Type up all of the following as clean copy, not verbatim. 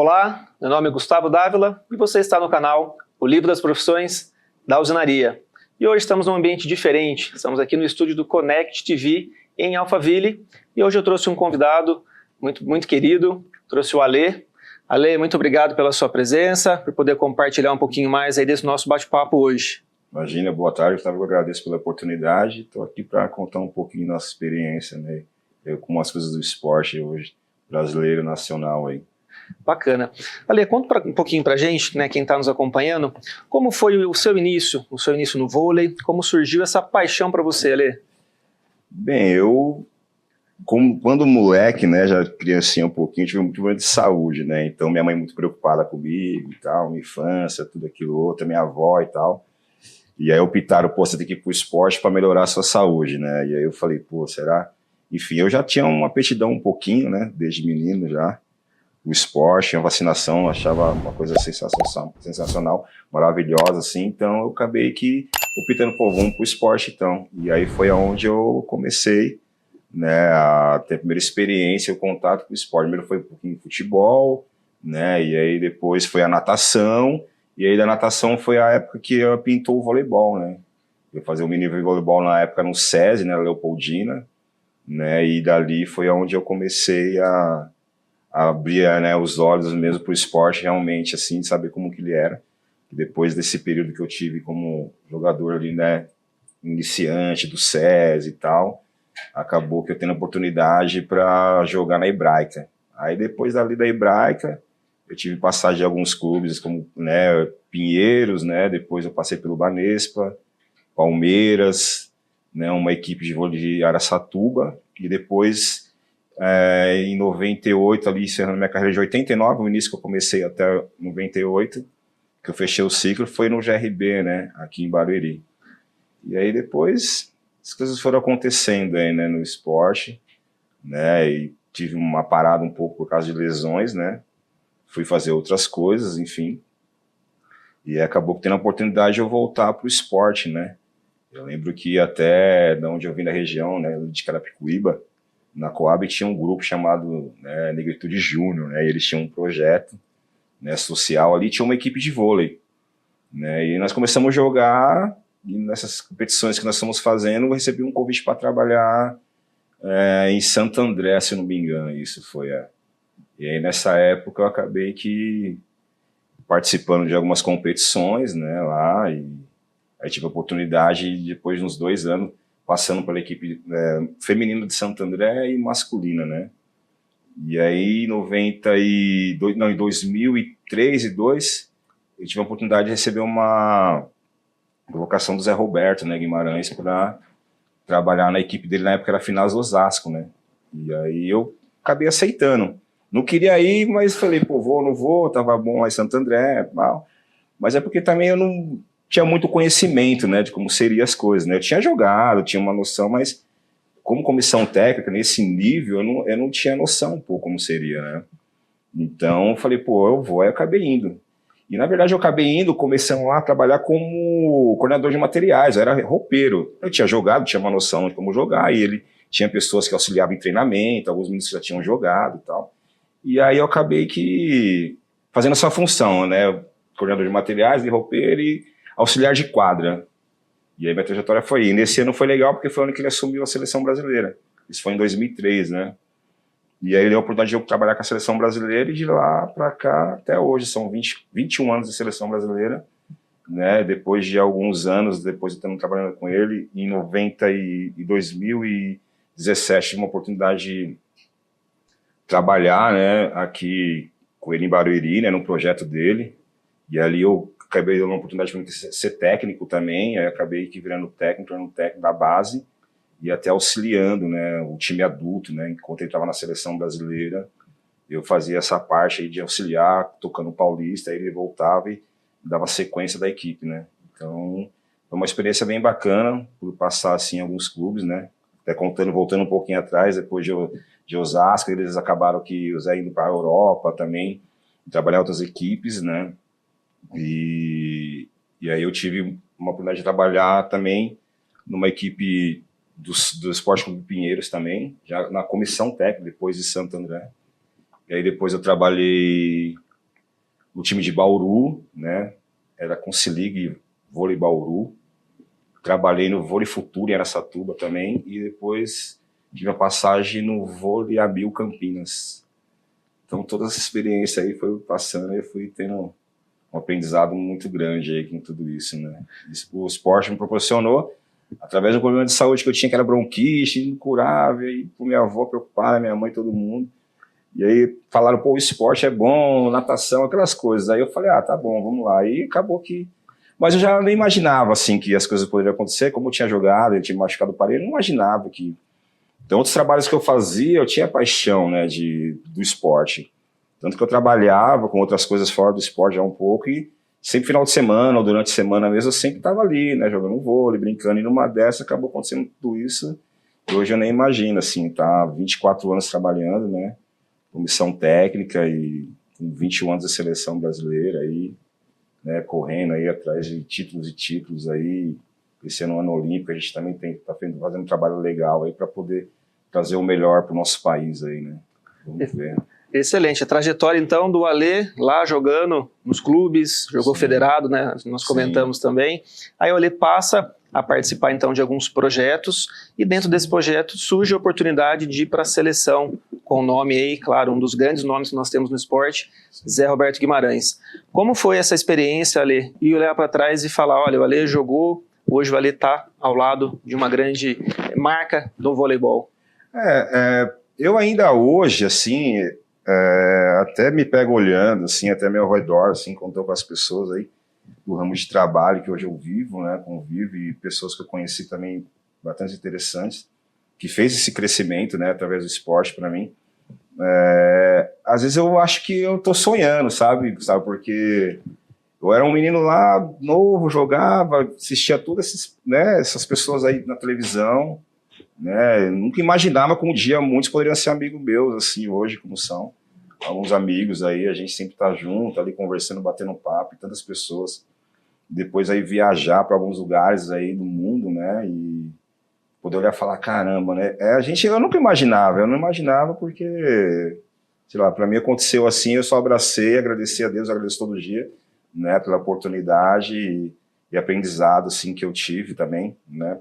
Olá, meu nome é Gustavo Dávila e você está no canal O Livro das Profissões da Usinaria. E hoje estamos num ambiente diferente, estamos aqui no estúdio do Connect TV em Alphaville e hoje eu trouxe um convidado muito querido, trouxe o Alê. Alê, muito obrigado pela sua presença, por poder compartilhar um pouquinho mais aí desse nosso bate-papo hoje. Imagina, boa tarde, Gustavo, eu agradeço pela oportunidade, estou aqui para contar um pouquinho da nossa experiência, né, com as coisas do esporte hoje, brasileiro, nacional aí. Bacana. Ale, conta um pouquinho pra gente, né, quem está nos acompanhando, como foi o seu início no vôlei, como surgiu essa paixão para você, Ale? Bem, eu, quando moleque, né, já criancinha um pouquinho, tive um problema de saúde, né, então minha mãe muito preocupada comigo e tal, minha infância, tudo aquilo outro, minha avó e tal, e aí optaram, pô, você tem que ir pro esporte para melhorar a sua saúde, né, e aí eu falei, pô, será? Enfim, eu já tinha uma aptidão um pouquinho, né, desde menino já, o esporte, a vacinação, achava uma coisa sensacional, maravilhosa, assim, então eu acabei que optando, pô, vamos pro esporte então, e aí foi aonde eu comecei, né, a ter a primeira experiência, o contato com o esporte. Primeiro foi um pouquinho de futebol, né, e aí depois foi a natação, e aí da natação foi a época que eu pintou o voleibol, né, eu fazia o mini voleibol na época no SESI, né, Leopoldina, né, e dali foi aonde eu comecei a abrir, né, os olhos mesmo para o esporte realmente, assim, de saber como que ele era. E depois desse período que eu tive como jogador ali, né, iniciante do SESI e tal, acabou que eu tendo a oportunidade para jogar na Hebraica. Aí depois dali da Hebraica, eu tive passagem de alguns clubes como, né, Pinheiros, né, depois eu passei pelo Banespa, Palmeiras, né, uma equipe de vôlei de Araçatuba, e depois em 98, ali encerrando minha carreira de 89, o início que eu comecei até 98, que eu fechei o ciclo, foi no GRB, né, aqui em Barueri. E aí depois as coisas foram acontecendo aí, né, no esporte, né, e tive uma parada um pouco por causa de lesões, né, fui fazer outras coisas, enfim, e acabou tendo a oportunidade de eu voltar para o esporte, né. Eu lembro que até de onde eu vim da região, né, de Carapicuíba, na Coab tinha um grupo chamado, né, Negritude Júnior, né, e eles tinham um projeto, né, social ali, tinha uma equipe de vôlei, né, e nós começamos a jogar, e nessas competições que nós estamos fazendo, eu recebi um convite para trabalhar em Santo André, se não me engano, isso foi, E aí nessa época eu acabei que participando de algumas competições, né, lá, e aí tive a oportunidade, depois de uns 2 anos, passando pela equipe feminina de Santo André e masculina, né? E aí, em 2003 e 2002, eu tive a oportunidade de receber uma convocação do Zé Roberto, né, Guimarães, para trabalhar na equipe dele, na época era Finaz Osasco, né? E aí eu acabei aceitando. Não queria ir, mas falei, pô, vou, não vou, tava bom lá em Santo André, mal. Mas é porque também eu não tinha muito conhecimento, né, de como seriam as coisas, né? Eu tinha jogado, tinha uma noção, mas como comissão técnica, nesse nível, eu não tinha noção, pô, como seria, né? Então, eu falei, pô, eu vou, aí eu acabei indo. E, na verdade, eu acabei indo, começando lá a trabalhar como coordenador de materiais, eu era roupeiro. Eu tinha jogado, tinha uma noção de como jogar, e ele tinha pessoas que auxiliavam em treinamento, alguns meninos já tinham jogado e tal. E aí eu acabei que fazendo essa função, né, coordenador de materiais, de roupeiro e auxiliar de quadra. E aí minha trajetória foi aí. Nesse ano foi legal porque foi o ano que ele assumiu a seleção brasileira. Isso foi em 2003, né? E aí ele deu a oportunidade de eu trabalhar com a seleção brasileira e de lá para cá até hoje. São 21 anos de seleção brasileira, né? Depois de alguns anos, depois de eu estar trabalhando com ele, em 2017 tive uma oportunidade de trabalhar, né, aqui com ele em Barueri, né, no projeto dele. E ali eu acabei dando uma oportunidade para ser técnico também, aí acabei que virando técnico da base e até auxiliando, né, o time adulto, né, enquanto ele estava na seleção brasileira, eu fazia essa parte aí de auxiliar, tocando o Paulista, aí ele voltava e dava sequência da equipe, né. Então, foi uma experiência bem bacana, por passar, assim, em alguns clubes, né, até voltando um pouquinho atrás, depois de Osasco, eles acabaram que o Zé indo para a Europa também, trabalhar em outras equipes, né, e aí eu tive uma oportunidade de trabalhar também numa equipe do Esporte Clube Pinheiros também, já na comissão técnica, depois de Santo André. E aí depois eu trabalhei no time de Bauru, né? Era Consilig Vôlei Bauru. Trabalhei no Vôlei Futuro em Araçatuba também, e depois tive a passagem no Vôlei Abil Campinas. Então toda essa experiência aí foi passando e eu fui tendo um aprendizado muito grande aí com tudo isso, né? Isso, o esporte me proporcionou, através do problema de saúde que eu tinha, que era bronquite, incurável, e por minha avó preocupada, minha mãe, todo mundo. E aí falaram, pô, o esporte é bom, natação, aquelas coisas. Aí eu falei, ah, tá bom, vamos lá. E acabou que... Mas eu já nem imaginava, assim, que as coisas poderiam acontecer. Como eu tinha jogado, eu tinha machucado o parede, eu não imaginava que... Então, outros trabalhos que eu fazia, eu tinha paixão, né, do esporte. Tanto que eu trabalhava com outras coisas fora do esporte já um pouco, e sempre final de semana, ou durante a semana mesmo, eu sempre estava ali, né, jogando vôlei, brincando, e numa dessa acabou acontecendo tudo isso. E hoje eu nem imagino, assim, tá 24 anos trabalhando, né, comissão técnica e com 21 anos de seleção brasileira aí, né, correndo aí atrás de títulos e títulos aí. Esse ano olímpico a gente também está fazendo um trabalho legal aí para poder trazer o melhor para o nosso país aí, né? Vamos ver. Excelente. A trajetória, então, do Alê lá jogando nos clubes, jogou federado, né? Nós comentamos também. Aí o Alê passa a participar, então, de alguns projetos, e dentro desse projeto surge a oportunidade de ir para a seleção, com o nome aí, claro, um dos grandes nomes que nós temos no esporte, Zé Roberto Guimarães. Como foi essa experiência, Alê? E olhar para trás e falar, olha, o Alê jogou, hoje o Alê está ao lado de uma grande marca do voleibol. Eu ainda hoje, assim, até me pego olhando, assim, até meu redor, assim, contando com as pessoas aí do ramo de trabalho que hoje eu vivo, né, convivo, e pessoas que eu conheci também bastante interessantes, que fez esse crescimento, né, através do esporte para mim. Às vezes eu acho que eu tô sonhando, sabe, porque eu era um menino lá, novo, jogava, assistia todas essas pessoas aí na televisão, né, nunca imaginava que um dia muitos poderiam ser amigos meus, assim, hoje, como são. Alguns amigos aí, a gente sempre tá junto, ali conversando, batendo papo, e tantas pessoas. Depois aí viajar para alguns lugares aí do mundo, né, e poder olhar e falar, caramba, né, eu nunca imaginava, eu não imaginava porque, sei lá, para mim aconteceu assim, eu só abracei, agradeci a Deus, agradeço todo dia, né, pela oportunidade e aprendizado, assim, que eu tive também, né.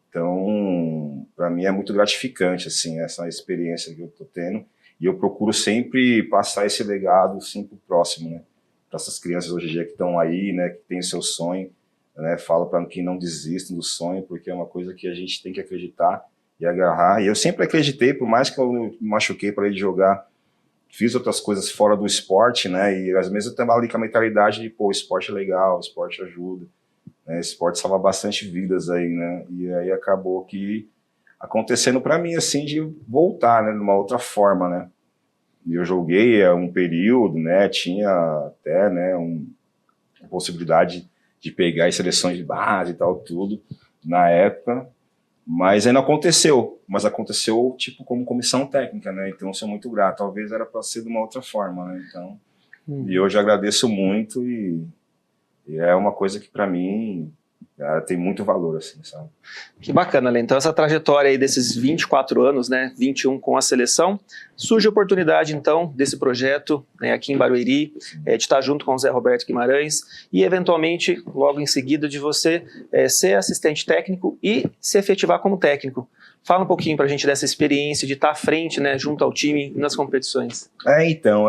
Então, para mim é muito gratificante, assim, essa experiência que eu tô tendo, e eu procuro sempre passar esse legado, assim, pro próximo, né, para essas crianças hoje em dia que estão aí, né, que têm o seu sonho, né, falo para que não desistam do sonho, porque é uma coisa que a gente tem que acreditar e agarrar, e eu sempre acreditei, por mais que eu me machuquei para ir jogar, fiz outras coisas fora do esporte, né, e às vezes eu estava ali com a mentalidade de, pô, o esporte é legal, o esporte ajuda, né, esse esporte salva bastante vidas aí, né, e aí acabou que acontecendo para mim, assim, de voltar, né, de uma outra forma, né. Eu joguei um período, né, tinha até, né, uma possibilidade de pegar as seleções de base e tal, tudo, na época, mas aí não aconteceu, mas aconteceu, tipo, como comissão técnica, né, então eu sou muito grato, talvez era para ser de uma outra forma, né, então, e hoje agradeço muito e é uma coisa que para mim tem muito valor, assim, sabe? Que bacana, Lê. Então essa trajetória aí desses 24 anos, né, 21 com a seleção, surge a oportunidade então desse projeto, né, aqui em Barueri, de estar junto com o Zé Roberto Guimarães e eventualmente, logo em seguida, de você ser assistente técnico e se efetivar como técnico. Fala um pouquinho pra gente dessa experiência de estar à frente, né, junto ao time nas competições. Então,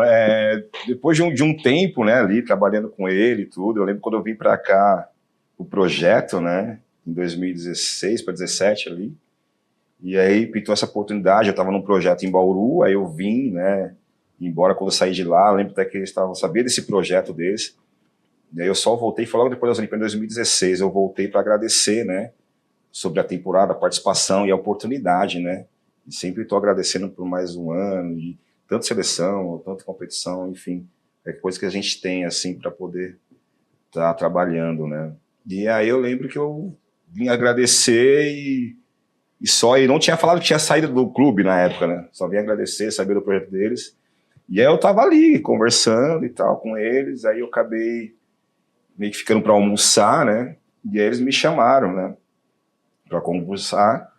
depois de um tempo, né, ali trabalhando com ele e tudo, eu lembro quando eu vim para cá, o projeto, né, em 2016 para 2017 ali, e aí pintou essa oportunidade, eu estava num projeto em Bauru, aí eu vim, né, embora quando eu saí de lá, eu lembro até que eles sabia desse projeto deles, e aí eu só voltei, foi logo depois das Olimpíadas em 2016, eu voltei para agradecer, né, sobre a temporada, a participação e a oportunidade, né, e sempre estou agradecendo por mais um ano, de tanto seleção, tanto competição, enfim, é coisa que a gente tem, assim, para poder estar trabalhando, né. E aí eu lembro que eu vim agradecer e não tinha falado que tinha saído do clube na época, né? Só vim agradecer, saber do projeto deles. E aí eu tava ali, conversando e tal com eles, aí eu acabei meio que ficando para almoçar, né? E aí eles me chamaram, né? Para conversar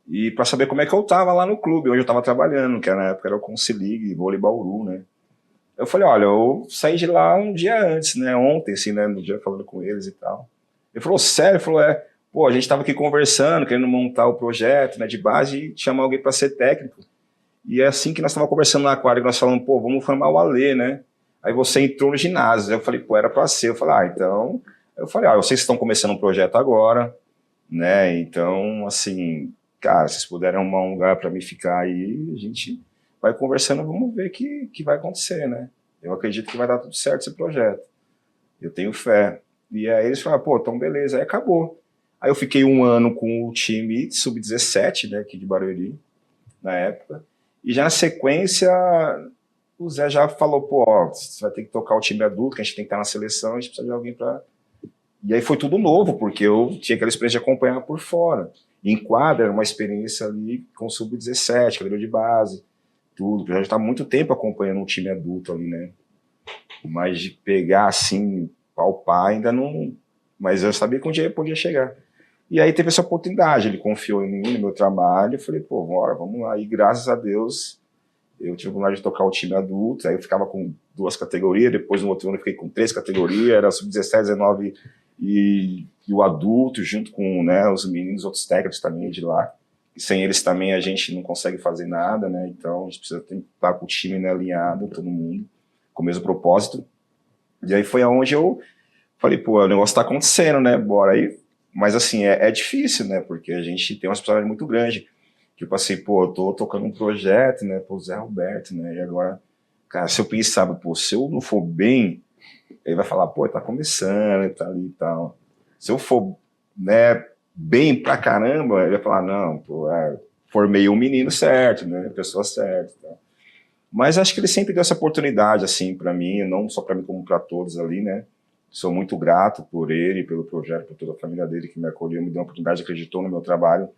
e para saber como é que eu tava lá no clube, onde eu tava trabalhando, que na época era o Consilig Vôlei Bauru, né? Eu falei, olha, eu saí de lá um dia antes, né, ontem, assim, né, no dia falando com eles e tal. Ele falou, sério? Ele falou, pô, a gente tava aqui conversando, querendo montar o projeto, né, de base e chamar alguém para ser técnico. E é assim que nós estávamos conversando no aquário, nós falamos, pô, vamos formar o Alê, né? Aí você entrou no ginásio. Eu falei, pô, era para ser. Eu falei, então... Eu falei, vocês estão começando um projeto agora, né? Então, assim, cara, se vocês puderem arrumar um lugar para mim ficar aí, a gente vai conversando, vamos ver o que vai acontecer, né? Eu acredito que vai dar tudo certo esse projeto. Eu tenho fé. E aí eles falaram, pô, então beleza. Aí acabou. Aí eu fiquei um ano com o time sub-17, né, aqui de Barueri, na época. E já na sequência, o Zé já falou, pô, você vai ter que tocar o time adulto, que a gente tem que estar na seleção, a gente precisa de alguém para... E aí foi tudo novo, porque eu tinha aquela experiência de acompanhar por fora. E em quadra era uma experiência ali com o sub-17, cadeira de base, tudo. Eu já estava há muito tempo acompanhando um time adulto ali, né? Mas de pegar assim, palpar, ainda não... Mas eu sabia que um dia eu podia chegar. E aí teve essa oportunidade, ele confiou em mim, no meu trabalho, eu falei, pô, bora, vamos lá. E graças a Deus, eu tive a oportunidade de tocar o time adulto, aí eu ficava com 2 categorias, depois no outro ano eu fiquei com 3 categorias, era sub-17, 19 e o adulto, junto com, né, os meninos, outros técnicos também de lá. E sem eles também a gente não consegue fazer nada, né, então a gente precisa estar com o time, né, alinhado, todo mundo, com o mesmo propósito. E aí foi aonde eu falei, pô, o negócio tá acontecendo, né, bora aí. Mas assim, é difícil, né, porque a gente tem uma responsabilidade muito grande. Tipo assim, pô, eu tô tocando um projeto, né, pro Zé Roberto, né, e agora, cara, se eu pensava, pô, se eu não for bem, ele vai falar, pô, tá começando, tá ali e tal. Se eu for, né, bem pra caramba, ele vai falar, não, pô, formei um menino certo, né, pessoa certa, tá. Mas acho que ele sempre deu essa oportunidade, assim, para mim, não só para mim, como para todos ali, né. Sou muito grato por ele, pelo projeto, por toda a família dele que me acolheu, me deu uma oportunidade, acreditou no meu trabalho,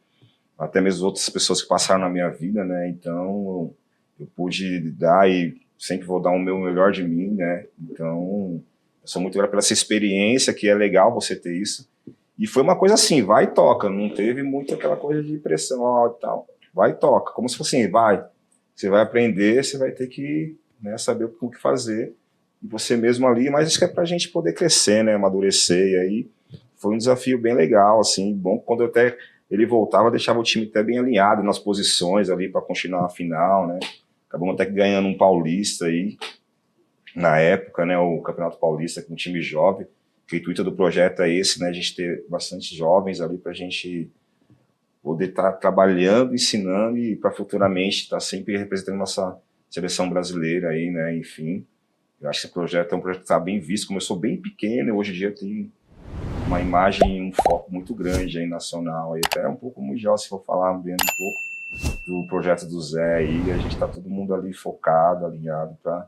até mesmo outras pessoas que passaram na minha vida, né, então eu pude dar e sempre vou dar o meu melhor de mim, né, então eu sou muito grato pela essa experiência, que é legal você ter isso, e foi uma coisa assim, vai e toca, não teve muito aquela coisa de pressão e tal, vai e toca, como se fosse assim, você vai aprender, você vai ter que, né, saber o que fazer, e você mesmo ali, mas isso que é pra gente poder crescer, né, amadurecer, e aí foi um desafio bem legal, assim, bom, quando eu até ele voltava, deixava o time até bem alinhado nas posições ali para continuar a final, né, acabamos até ganhando um paulista aí, na época, né, o Campeonato Paulista com um time jovem, que o intuito do projeto é esse, né, a gente ter bastante jovens ali pra gente poder estar trabalhando, ensinando e para futuramente estar sempre representando nossa seleção brasileira aí, né, enfim. Eu acho que esse projeto é um projeto que está bem visto, começou bem pequeno, e hoje em dia tem uma imagem, um foco muito grande aí nacional, aí até um pouco mundial, se for falar vendo um pouco do projeto do Zé aí, a gente está todo mundo ali focado, alinhado para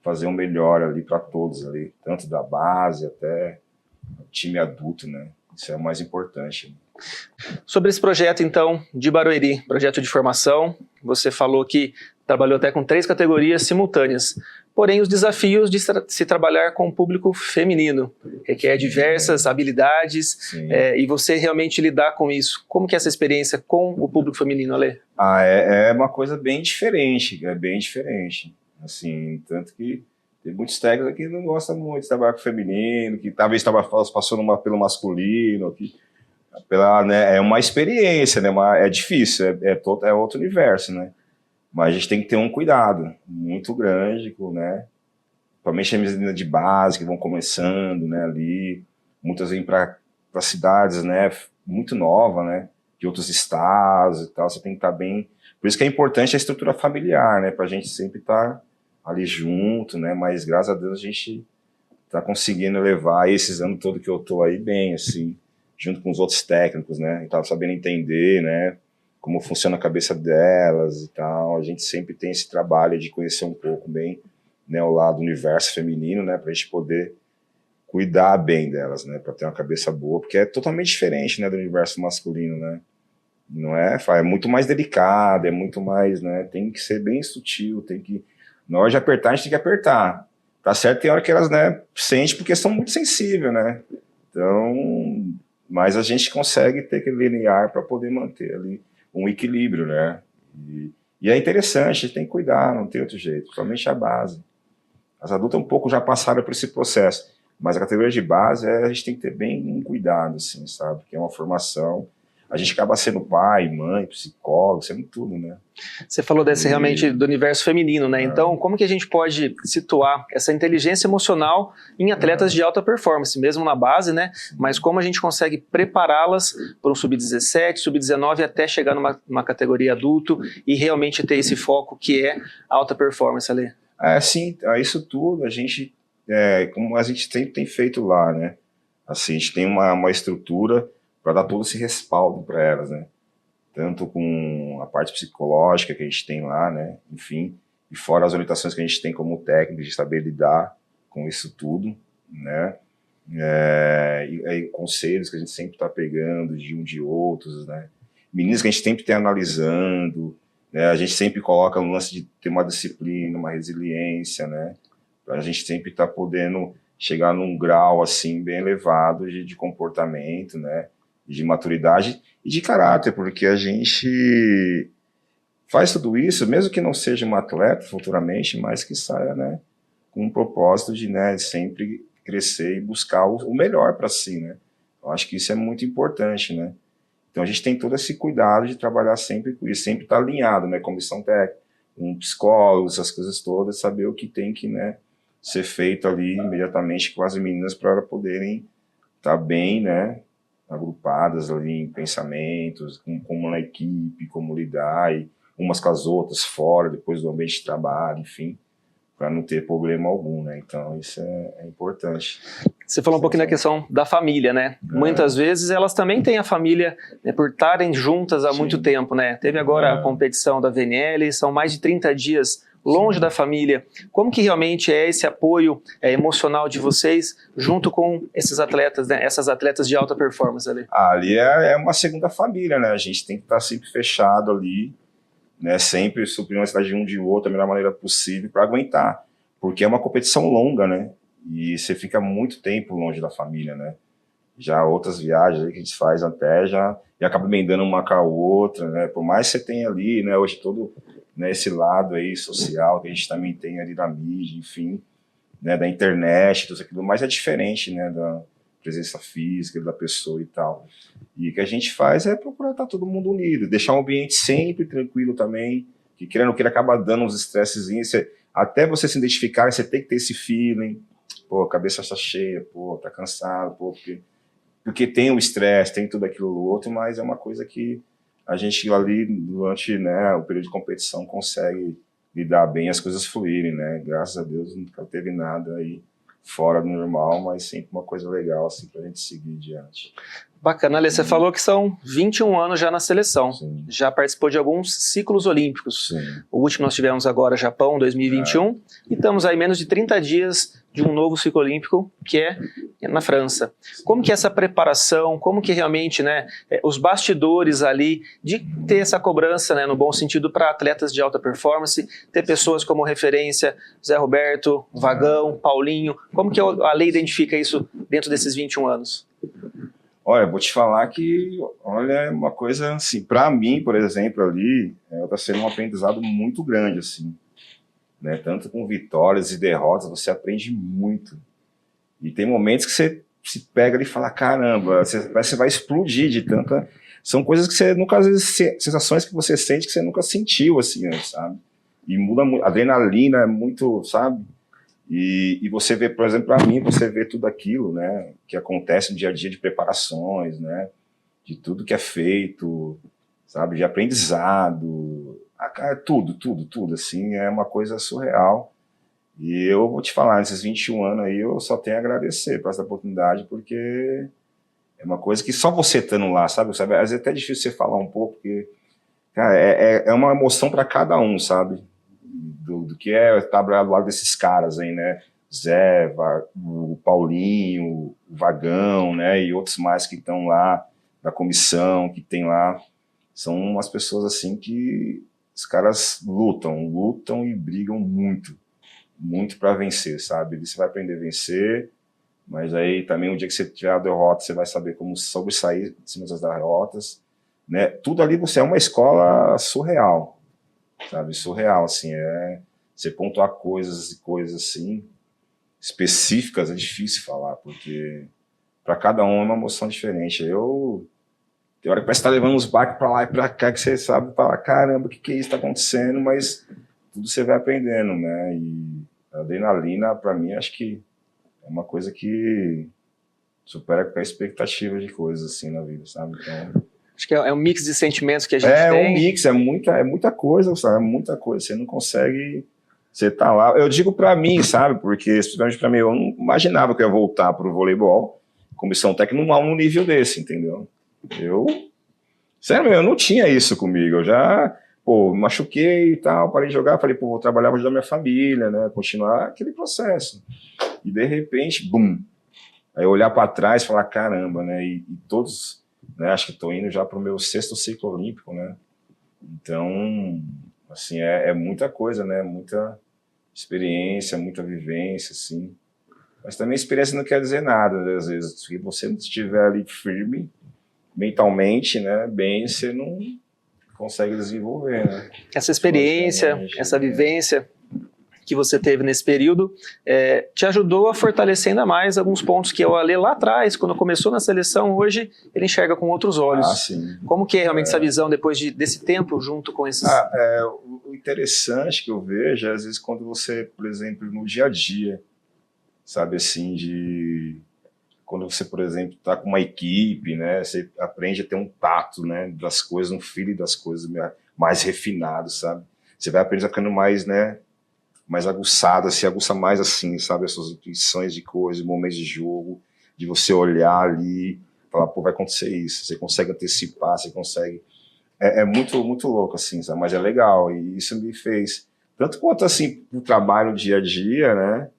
fazer o melhor ali para todos ali, tanto da base até o time adulto, né? Isso é o mais importante. Sobre esse projeto, então, de Barueri, projeto de formação, você falou que trabalhou até com 3 categorias simultâneas. Porém, os desafios de se trabalhar com o público feminino requer diversas habilidades e você realmente lidar com isso. Como que é essa experiência com o público feminino, Ale? É uma coisa bem diferente, é bem diferente. Assim, tanto que tem muitos técnicos que não gostam muito de trabalhar com o feminino, que talvez passando pelo masculino, né, é uma experiência, né, é difícil, é outro universo, né? Mas a gente tem que ter um cuidado muito grande, né? Principalmente as meninas de base que vão começando, né, ali, muitas vêm para cidades, né, muito nova, né, de outros estados e tal, você tem que estar bem. Por isso que é importante a estrutura familiar, né, para a gente sempre estar ali junto, né, mas graças a Deus a gente está conseguindo levar esses anos todos que eu tô aí bem, assim, junto com os outros técnicos, né, e tá sabendo entender, né, como funciona a cabeça delas e tal. A gente sempre tem esse trabalho de conhecer um pouco bem, né, o lado do universo feminino, né, pra gente poder cuidar bem delas, né, pra ter uma cabeça boa, porque é totalmente diferente, né, do universo masculino, né, não é muito mais delicado, é muito mais, né, tem que ser bem sutil, tem que, na hora de apertar, a gente tem que apertar, tá certo? Tem hora que elas, né, sentem porque são muito sensíveis, né, então, mas a gente consegue ter aquele linear para poder manter ali um equilíbrio, né? E é interessante, a gente tem que cuidar, não tem outro jeito, principalmente a base. As adultas um pouco já passaram por esse processo, mas a categoria de base a gente tem que ter bem um cuidado, assim, sabe? Porque é uma formação. A gente acaba sendo pai, mãe, psicólogo, sendo tudo, né? Você falou desse realmente do universo feminino, né? Então, como que a gente pode situar essa inteligência emocional em atletas de alta performance, mesmo na base, né? Mas como a gente consegue prepará-las para um sub-17, sub-19 até chegar numa categoria adulto e realmente ter esse foco que é alta performance ali? Sim, isso tudo a gente, como a gente tem feito lá, né? Assim, a gente tem uma estrutura para dar todo esse respaldo para elas, né? Tanto com a parte psicológica que a gente tem lá, né? Enfim, e fora as orientações que a gente tem como técnico de saber lidar com isso tudo, né? E conselhos que a gente sempre está pegando de um de outros, né? Meninos que a gente sempre está analisando, né? A gente sempre coloca no lance de ter uma disciplina, uma resiliência, né? A gente sempre está podendo chegar num grau assim bem elevado de comportamento, né? De maturidade e de caráter, porque a gente faz tudo isso, mesmo que não seja um atleta futuramente, mas que saia, né, com um propósito de, né, sempre crescer e buscar o melhor para si, né? Eu acho que isso é muito importante, né? Então a gente tem todo esse cuidado de trabalhar sempre com isso, sempre estar alinhado, né? Comissão técnica, um psicólogo, essas coisas todas, saber o que tem que, né, ser feito ali imediatamente com as meninas para poderem estar bem, né, agrupadas ali em pensamentos, como na equipe, como lidar, e umas com as outras fora, depois do ambiente de trabalho, enfim, para não ter problema algum, né? Então isso é importante. Você falou um pouquinho da questão da família, né? Muitas vezes elas também têm a família, né, por estarem juntas há muito tempo, né? Teve agora a competição da VNL, são mais de 30 dias longe da família. Como que realmente é esse apoio emocional de vocês junto com esses atletas, né? Essas atletas de alta performance ali? Ali é uma segunda família, né? A gente tem que estar sempre fechado ali, né? Sempre suprindo a necessidade de um de outro da melhor maneira possível para aguentar, porque é uma competição longa, né? E você fica muito tempo longe da família, né? Já outras viagens aí que a gente faz até e acaba emendando uma com a outra, né? Por mais que você tenha ali, né? Hoje todo, né, esse lado aí social que a gente também tem ali da mídia, enfim, né? Da internet, tudo aquilo, mas é diferente, né? Da presença física da pessoa e tal. E o que a gente faz é procurar estar todo mundo unido, deixar o ambiente sempre tranquilo também, que querendo ou queira acaba dando uns estressezinhos, até você se identificar, você tem que ter esse feeling, pô, a cabeça está cheia, pô, tá cansado, pô, porque tem o estresse, tem tudo aquilo outro, mas é uma coisa que a gente ali durante, né, o período de competição consegue lidar bem, as coisas fluírem, né? Graças a Deus nunca teve nada aí fora do normal, mas sempre uma coisa legal assim pra gente seguir adiante. Bacana, Ale, você falou que são 21 anos já na seleção. Sim. Já participou de alguns ciclos olímpicos. Sim. O último nós tivemos agora, Japão, 2021, e estamos aí menos de 30 dias de um novo ciclo olímpico, que é na França. Como que é essa preparação, como que realmente, né, os bastidores ali, de ter essa cobrança, né, no bom sentido, para atletas de alta performance, ter pessoas como referência, Zé Roberto, Vagão, Paulinho, como que a lei identifica isso dentro desses 21 anos? Olha, vou te falar que, olha, é uma coisa assim, para mim, por exemplo, ali, tá sendo um aprendizado muito grande, assim, né? Tanto com vitórias e derrotas, você aprende muito. E tem momentos que você se pega ali e fala, caramba, você vai explodir de tanta... São coisas que você nunca, às vezes, sensações que você sente que você nunca sentiu, assim, antes, sabe? E muda muito, a adrenalina é muito, sabe? E você vê, por exemplo, para mim, você vê tudo aquilo, né, que acontece no dia a dia de preparações, né, de tudo que é feito, sabe, de aprendizado, tudo, assim, é uma coisa surreal. E eu vou te falar, nesses 21 anos aí, eu só tenho a agradecer por essa oportunidade, porque é uma coisa que só você estando lá, sabe, às vezes é até difícil você falar um pouco, porque, cara, é uma emoção para cada um, sabe, do que é estar do lado desses caras aí, né? Zé, o Paulinho, o Vagão, né? E outros mais que estão lá, da comissão, que tem lá. São umas pessoas assim que os caras lutam e brigam muito para vencer, sabe? Você vai aprender a vencer, mas aí também o dia que você tiver a derrota, você vai saber como sobressair de cima das derrotas, né? Tudo ali você é uma escola surreal, sabe, surreal, assim, você pontuar coisas e coisas assim, específicas, é difícil falar, porque para cada um é uma emoção diferente. Tem hora que parece que tá levando uns baques para lá e para cá, que você sabe, fala, caramba, o que é isso que tá acontecendo, mas tudo você vai aprendendo, né? E a adrenalina, para mim, acho que é uma coisa que supera qualquer expectativa de coisas assim na vida, sabe? Então, acho que é um mix de sentimentos que a gente é tem. um mix, é muita coisa, sabe? É muita coisa. Você não consegue. Você tá lá. Eu digo para mim, sabe? Porque, especialmente para mim, eu não imaginava que eu ia voltar pro voleibol, comissão técnica, num nível desse, entendeu? Sério, eu não tinha isso comigo. Eu já, pô, me machuquei e tal, parei de jogar, falei, pô, vou trabalhar, vou ajudar minha família, né? Continuar aquele processo. E de repente, bum. Aí eu olhar para trás e falar, caramba, né? E todos, né? Acho que estou indo já para o meu 6º ciclo olímpico, né? Então, assim, é muita coisa, né? Muita experiência, muita vivência, assim. Mas também experiência não quer dizer nada, né? Às vezes, se você não estiver ali firme, mentalmente, né? Bem, você não consegue desenvolver, né? Essa experiência, essa vivência que você teve nesse período, te ajudou a fortalecer ainda mais alguns pontos que o Ale lá atrás, quando começou na seleção, hoje ele enxerga com outros olhos. Ah, sim. Como que é realmente essa visão depois desse tempo junto com esses... O interessante que eu vejo é, às vezes, quando você, por exemplo, no dia a dia, sabe, assim, quando você, por exemplo, está com uma equipe, né, você aprende a ter um tato, né, das coisas, um feeling das coisas mais refinado, sabe? Você vai aprender a ficando mais, né, mais aguçado, se aguça mais assim, sabe, as suas intuições de coisas, momentos de jogo, de você olhar ali, falar, pô, vai acontecer isso, você consegue antecipar, você consegue... É muito, muito louco, assim, sabe? Mas é legal, e isso me fez, tanto quanto, assim, pro trabalho dia a dia, né,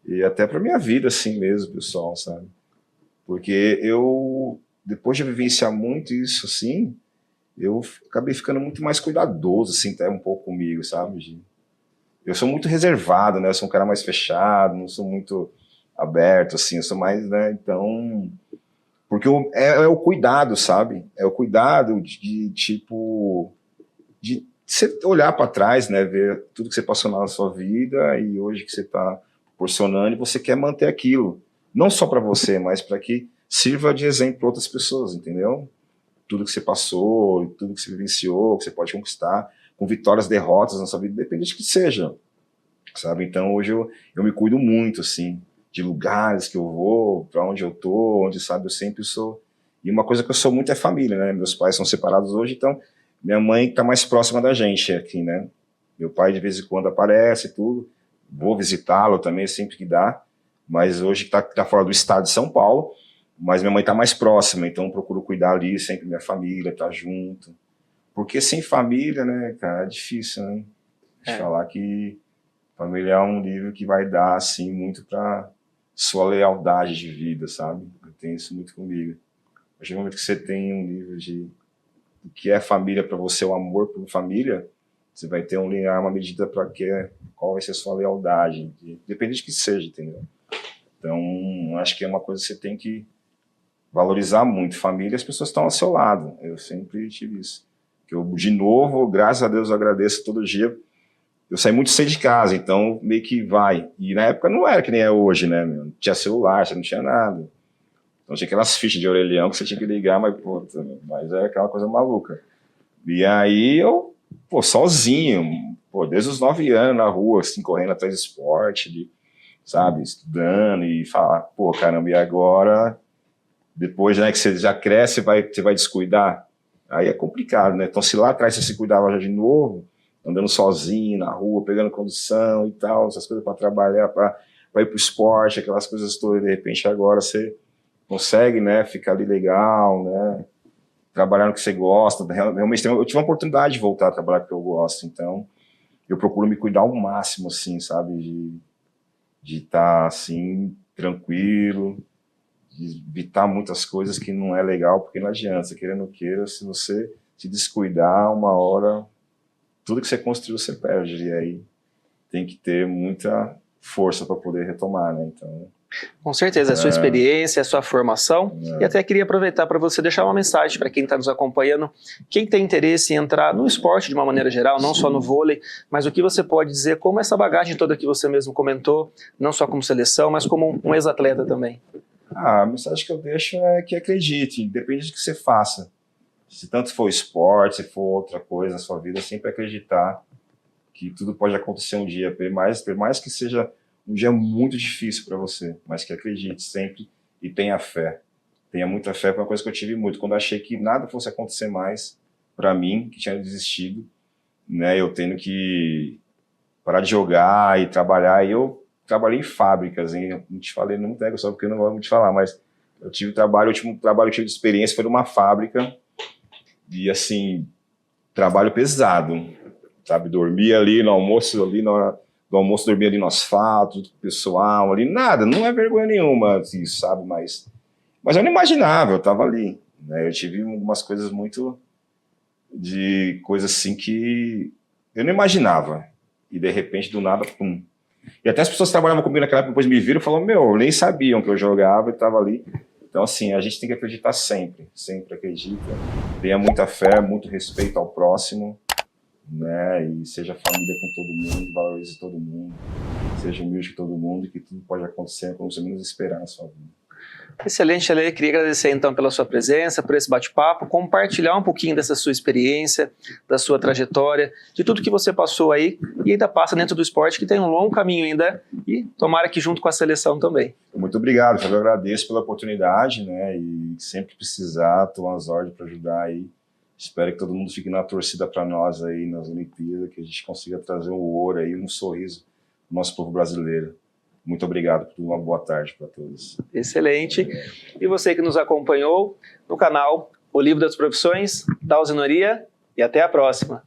e até pra minha vida, assim mesmo, pessoal, sabe? Porque depois de vivenciar muito isso, assim, eu acabei ficando muito mais cuidadoso, assim, até um pouco comigo, sabe? Eu sou muito reservado, né? Eu sou um cara mais fechado, não sou muito aberto, assim, eu sou mais, né? Então, porque é o cuidado, sabe? É o cuidado tipo, de você olhar para trás, né? Ver tudo que você passou na sua vida e hoje que você está proporcionando e você quer manter aquilo. Não só para você, mas para que sirva de exemplo para outras pessoas, entendeu? Tudo que você passou, tudo que você vivenciou, que você pode conquistar, com vitórias, derrotas na sua vida, depende de que seja, sabe? Então hoje eu me cuido muito, assim, de lugares que eu vou, para onde eu tô, onde, sabe, eu sempre sou. E uma coisa que eu sou muito é família, né? Meus pais são separados hoje, então minha mãe está mais próxima da gente aqui, né? Meu pai de vez em quando aparece e tudo, vou visitá-lo também sempre que dá, mas hoje tá fora do estado de São Paulo, mas minha mãe está mais próxima, então eu procuro cuidar ali, sempre minha família, tá junto. Porque sem família, né, cara, é difícil, né? De falar que família é um livro que vai dar, assim, muito para sua lealdade de vida, sabe? Eu tenho isso muito comigo. A partir do momento que você tem um livro de o que é família para você, o amor por família, você vai ter uma medida para qual vai ser a sua lealdade, depende de que seja, entendeu? Então, acho que é uma coisa que você tem que valorizar muito. Família, as pessoas estão ao seu lado. Eu sempre tive isso. De novo, graças a Deus, eu agradeço todo dia. Eu saí muito cedo de casa, então meio que vai. E na época não era que nem é hoje, né, meu? Não tinha celular, você não tinha nada. Então tinha aquelas fichas de orelhão que você tinha que ligar, mas era aquela coisa maluca. E aí eu, sozinho, desde os 9 anos na rua, assim, correndo atrás de esporte, sabe, estudando e falar, caramba, e agora, depois, né, que você já cresce, você vai descuidar? Aí é complicado, né? Então se lá atrás você se cuidava já de novo, andando sozinho na rua, pegando condução e tal, essas coisas para trabalhar, para ir para o esporte, aquelas coisas todas, de repente agora você consegue, né, ficar ali legal, né, trabalhar no que você gosta. Realmente, eu tive uma oportunidade de voltar a trabalhar com o que eu gosto, então eu procuro me cuidar ao máximo, assim, sabe, de estar, assim, tranquilo, de evitar muitas coisas que não é legal, porque não adianta, você queira ou não queira, se você se descuidar, uma hora, tudo que você construiu você perde, e aí tem que ter muita força para poder retomar, né, então Com certeza, a sua experiência, a sua formação. E até queria aproveitar para você deixar uma mensagem para quem está nos acompanhando, quem tem interesse em entrar no esporte de uma maneira geral, não só no vôlei, mas o que você pode dizer, como essa bagagem toda que você mesmo comentou, não só como seleção, mas como um ex-atleta também. A mensagem que eu deixo é que acredite, independente do que você faça. Se tanto for esporte, se for outra coisa na sua vida, sempre acreditar que tudo pode acontecer um dia, por mais que seja um dia muito difícil para você, mas que acredite sempre e tenha fé. Tenha muita fé, foi uma coisa que eu tive muito. Quando eu achei que nada fosse acontecer mais para mim, que tinha desistido, né, eu tendo que parar de jogar e trabalhar, e eu trabalhei em fábricas, hein? Eu não te falei, não pego só porque eu não vou te falar, mas eu tive trabalho, o último trabalho que eu tive de experiência foi numa fábrica, e assim, trabalho pesado, sabe, dormia ali no almoço, ali na hora do almoço, dormia ali no asfalto, pessoal ali, nada, não é vergonha nenhuma, assim, sabe, mas eu não imaginava, eu tava ali, né, eu tive algumas coisas muito, de coisas assim que eu não imaginava, e de repente, do nada, pum. E até as pessoas que trabalhavam comigo naquela época, depois me viram e falaram, nem sabiam que eu jogava e tava ali. Então, assim, a gente tem que acreditar sempre, sempre acredita, tenha muita fé, muito respeito ao próximo, né, e seja família com todo mundo, valorize todo mundo, seja humilde com todo mundo, e que tudo pode acontecer como você menos esperar na sua vida. Excelente, Ale. Queria agradecer então pela sua presença, por esse bate-papo, compartilhar um pouquinho dessa sua experiência, da sua trajetória, de tudo que você passou aí e ainda passa dentro do esporte, que tem um longo caminho ainda, e tomara que junto com a seleção também. Muito obrigado, eu agradeço pela oportunidade, né, e sempre precisar, tomar as ordens para ajudar aí. Espero que todo mundo fique na torcida para nós aí nas Olimpíadas, que a gente consiga trazer um ouro aí, um sorriso do nosso povo brasileiro. Muito obrigado, uma boa tarde para todos. Excelente. E você que nos acompanhou no canal O Livro das Profissões, da Alzenoria, e até a próxima.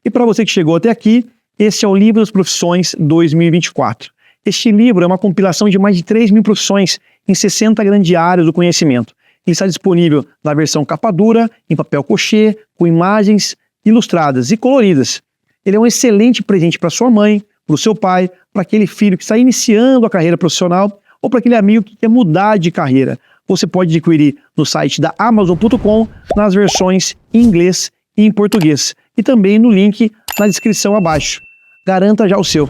E para você que chegou até aqui, esse é o Livro das Profissões 2024. Este livro é uma compilação de mais de 3.000 profissões em 60 grandes áreas do conhecimento. Ele está disponível na versão capa dura, em papel cochê, com imagens ilustradas e coloridas. Ele é um excelente presente para sua mãe, para o seu pai, para aquele filho que está iniciando a carreira profissional ou para aquele amigo que quer mudar de carreira. Você pode adquirir no site da Amazon.com nas versões em inglês e em português e também no link na descrição abaixo. Garanta já o seu.